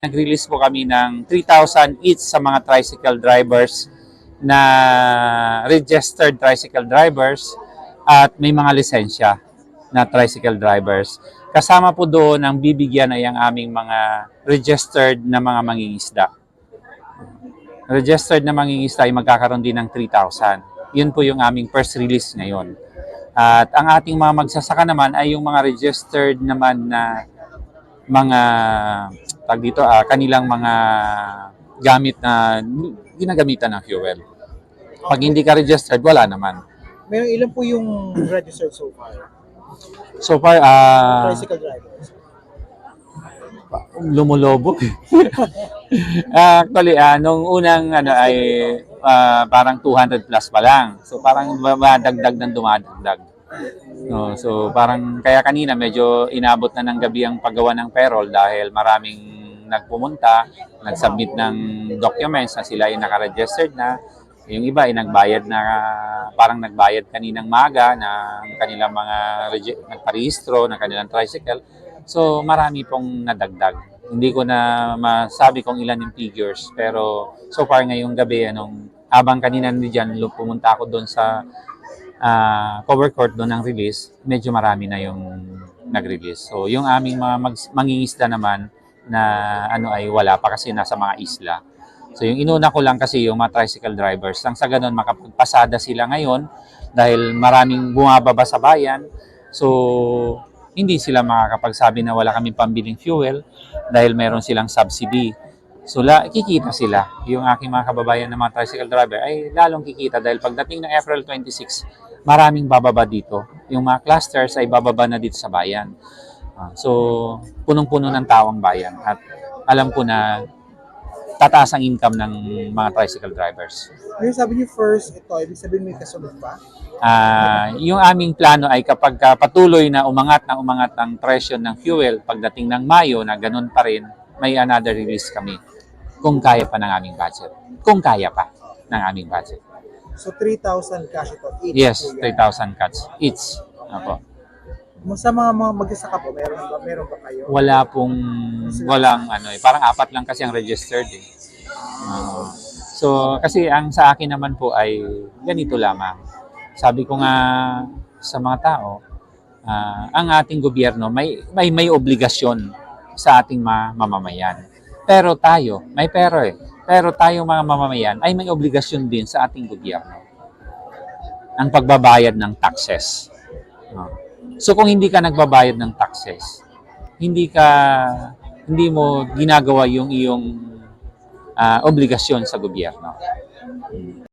Nag-release po kami ng 3,000 each sa mga tricycle drivers na registered tricycle drivers at may mga lisensya na tricycle drivers. Kasama po doon ang bibigyan ay ang aming mga registered na mga mangingisda. Registered na mangingisda ay magkakaroon din ng 3,000. Yun po yung aming first release ngayon. At ang ating mga magsasaka naman ay yung mga registered naman na mga kanilang mga gamit na ginagamitan ng fuel. Pag hindi ka registered, wala naman. Meron ilan po yung registered so far? So far, Tricycle drivers. lumulobo. Actually, nung unang ay parang 200 plus pa lang. So parang dumadagdag ng dumadagdag. No, so parang kaya kanina medyo inabot na ng gabi ang paggawa ng payroll dahil maraming nagpumunta, nag-submit ng documents na sila ay naka-registered na. Yung iba ay nagbayad na, parang nagbayad kaninang maga ng kanilang mga nagparehistro ng kanilang tricycle. So marami pong nadagdag. Hindi ko na masabi kung ilan yung figures, pero so far ngayong gabi, habang kanina nandiyan, pumunta ako doon sa cover court doon ng release, medyo marami na yung nag-release. So yung aming mga mangingisda naman na ay wala pa kasi nasa mga isla. So yung inuna ko lang kasi yung mga tricycle drivers, lang sa ganun makapagpasada sila ngayon dahil maraming bumababa sa bayan. So hindi sila makakapagsabi na wala kaming pambiling fuel dahil meron silang subsidy. So kikita sila. Yung aking mga kababayan na mga tricycle driver ay lalong kikita dahil pagdating ng April 26, maraming bababa dito. Yung mga clusters ay bababa na dito sa bayan. So punong-puno ng tawang bayan at alam ko na tataas ang income ng mga tricycle drivers. Yung sabi niyo first, ito, ibig sabihin may kasunod pa? Yung aming plano ay kapag patuloy na umangat ang presyo ng fuel pagdating ng Mayo na ganun pa rin, may another release kami kung kaya pa ng aming budget. Kung kaya pa ng aming budget. So 3,000 cash ito each? Yes, 3,000 cuts each. Opo. Sa mga magsasaka po, meron ba kayo? Walang parang 4 lang kasi ang registered eh. So kasi ang sa akin naman po ay ganito lamang. Sabi ko nga sa mga tao, ang ating gobyerno may obligasyon sa ating mamamayan. Pero tayo, may pero eh. Pero tayo mga mamamayan ay may obligasyon din sa ating gobyerno. Ang pagbabayad ng taxes. So kung hindi ka nagbabayad ng taxes, hindi mo ginagawa yung iyong obligasyon sa gobyerno.